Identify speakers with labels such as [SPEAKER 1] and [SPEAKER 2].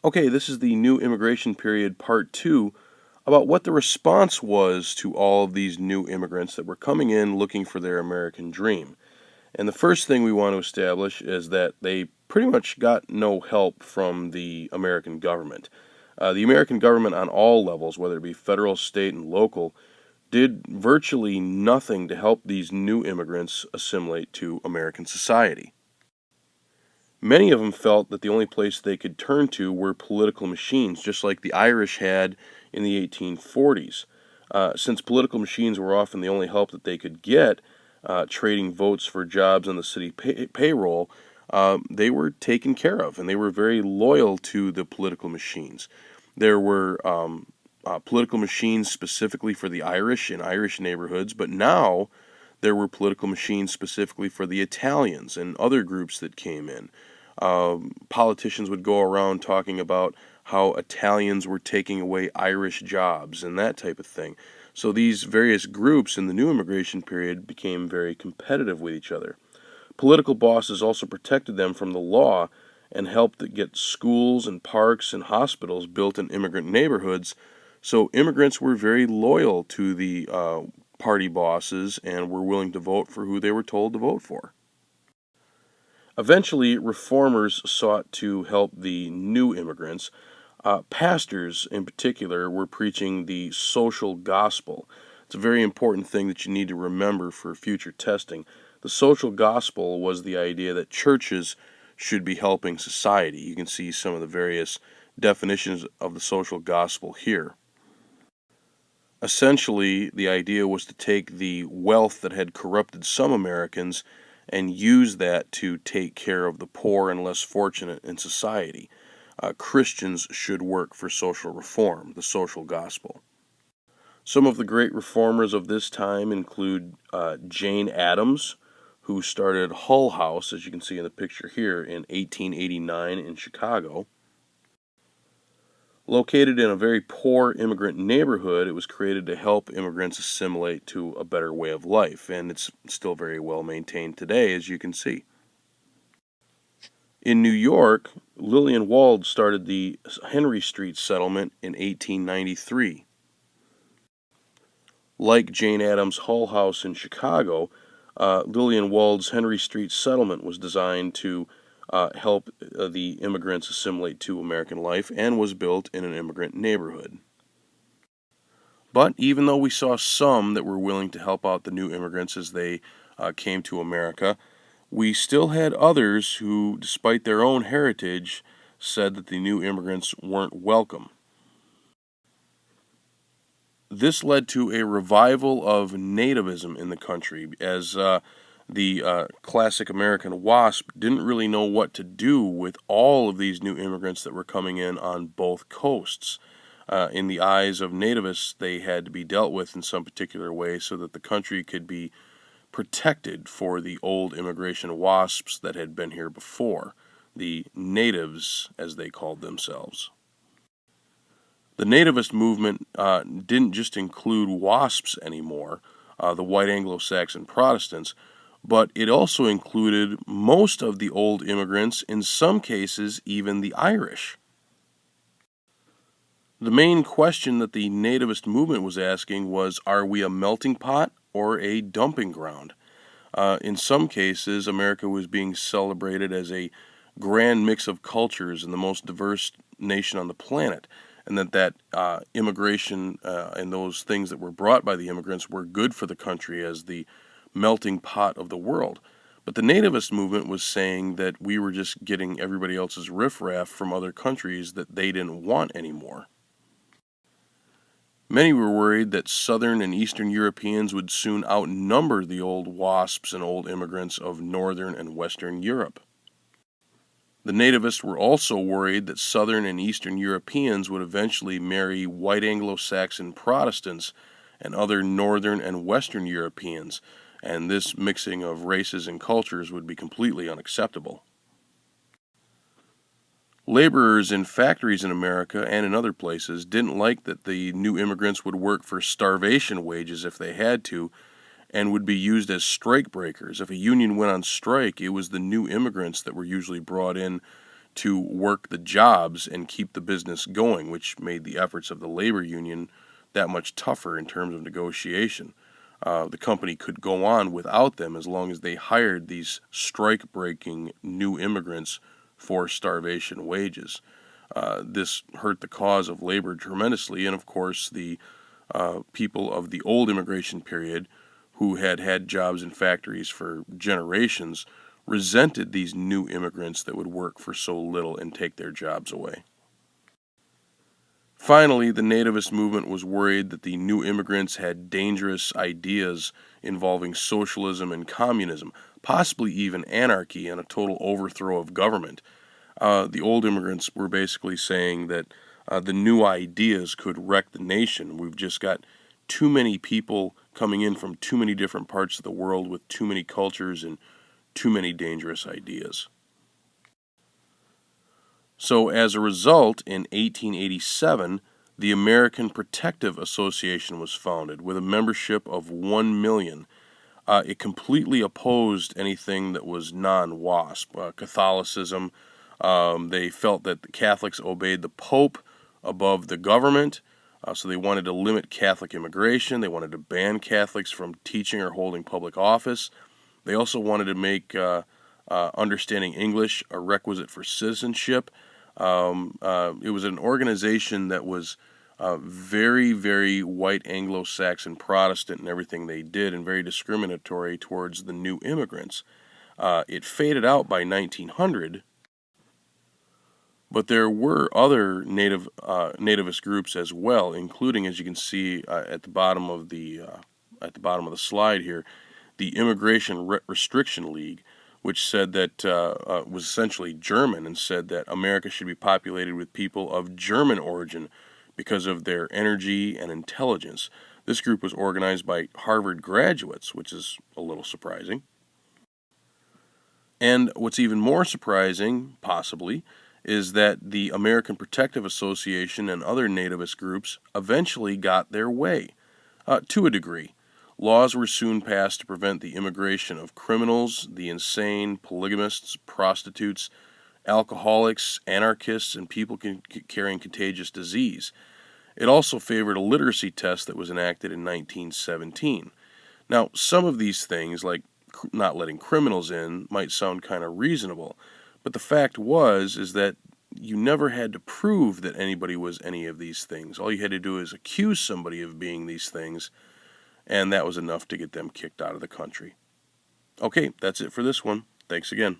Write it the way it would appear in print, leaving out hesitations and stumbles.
[SPEAKER 1] Okay, this is the new immigration period, part two, about what the response was to all of these new immigrants that were coming in looking for their American dream. And the first thing we want to establish is that they pretty much got no help from the American government. The American government, on all levels, whether it be federal, state, and local, did virtually nothing to help these new immigrants assimilate to American society. Many of them felt that the only place they could turn to were political machines, just like the Irish had in the 1840s. Since political machines were often the only help that they could get, trading votes for jobs on the city payroll, they were taken care of, and they were very loyal to the political machines. There were political machines specifically for the Irish in Irish neighborhoods, but now there were political machines specifically for the Italians and other groups that came in. Politicians would go around talking about how Italians were taking away Irish jobs and that type of thing. So these various groups in the new immigration period became very competitive with each other. Political bosses also protected them from the law and helped to get schools and parks and hospitals built in immigrant neighborhoods. So immigrants were very loyal to the party bosses and were willing to vote for who they were told to vote for. Eventually, reformers sought to help the new immigrants. Pastors, in particular, were preaching the social gospel. It's a very important thing that you need to remember for future testing. The social gospel was the idea that churches should be helping society. You can see some of the various definitions of the social gospel here. Essentially, the idea was to take the wealth that had corrupted some Americans and use that to take care of the poor and less fortunate in society. Christians should work for social reform, the social gospel. Some of the great reformers of this time include Jane Addams, who started Hull House, as you can see in the picture here, in 1889 in Chicago. Located in a very poor immigrant neighborhood, it was created to help immigrants assimilate to a better way of life, and it's still very well maintained today, as you can see. In New York, Lillian WALD started the Henry Street settlement in 1893. Like Jane Addams' Hull House in Chicago, Lillian WALD's Henry Street settlement was designed to help the immigrants assimilate to American life and was built in an immigrant neighborhood. But even though we saw some that were willing to help out the new immigrants as they came to America, we still had others who, despite their own heritage, said that the new immigrants weren't welcome. This led to a revival of nativism in the country, as the classic American WASP didn't really know what to do with all of these new immigrants that were coming in on both coasts. In the eyes of nativists, they had to be dealt with in some particular way so that the country could be protected for the old immigration WASPs that had been here before, the natives, as they called themselves. The nativist movement didn't just include WASPs anymore, the white Anglo-Saxon Protestants, but it also included most of the old immigrants, in some cases even the Irish. The main question that the nativist movement was asking was, are we a melting pot or a dumping ground? In some cases, America was being celebrated as a grand mix of cultures and the most diverse nation on the planet, and that immigration and those things that were brought by the immigrants were good for the country as the melting pot of the world. But the nativist movement was saying that we were just getting everybody else's riffraff from other countries that they didn't want anymore. Many were worried that Southern and Eastern Europeans would soon outnumber the old WASPs and old immigrants of Northern and Western Europe. The nativists were also worried that Southern and Eastern Europeans would eventually marry white Anglo-Saxon Protestants and other Northern and Western Europeans, and this mixing of races and cultures would be completely unacceptable. Laborers in factories in America and in other places didn't like that the new immigrants would work for starvation wages if they had to, and would be used as strike breakers. If a union went on strike, it was the new immigrants that were usually brought in to work the jobs and keep the business going, which made the efforts of the labor union that much tougher in terms of negotiation. The company could go on without them as long as they hired these strike-breaking new immigrants for starvation wages. This hurt the cause of labor tremendously, and of course the people of the old immigration period, who had had jobs in factories for generations, resented these new immigrants that would work for so little and take their jobs away. Finally, the Nativist movement was worried that the new immigrants had dangerous ideas involving socialism and communism, possibly even anarchy and a total overthrow of government. The old immigrants were basically saying that the new ideas could wreck the nation. We've just got too many people coming in from too many different parts of the world with too many cultures and too many dangerous ideas. So as a result, in 1887, the American Protective Association was founded with a membership of 1 million. It completely opposed anything that was non-WASP, Catholicism. They felt that the Catholics obeyed the Pope above the government, so they wanted to limit Catholic immigration. They wanted to ban Catholics from teaching or holding public office. They also wanted to make understanding English a requisite for citizenship. It was an organization that was very, very white Anglo-Saxon Protestant in everything they did, and very discriminatory towards the new immigrants. It faded out by 1900, but there were other nativist groups as well, including, as you can see at the bottom of the slide here, the Immigration Restriction League, which said that was essentially German, and said that America should be populated with people of German origin because of their energy and intelligence. This group was organized by Harvard graduates, which is a little surprising. And what's even more surprising, possibly, is that the American Protective Association and other nativist groups eventually got their way, to a degree. Laws were soon passed to prevent the immigration of criminals, the insane, polygamists, prostitutes, alcoholics, anarchists, and people carrying contagious disease. It also favored a literacy test that was enacted in 1917. Now, some of these things, like not letting criminals in, might sound kind of reasonable, but the fact is that you never had to prove that anybody was any of these things. All you had to do is accuse somebody of being these things, and that was enough to get them kicked out of the country. Okay, that's it for this one. Thanks again.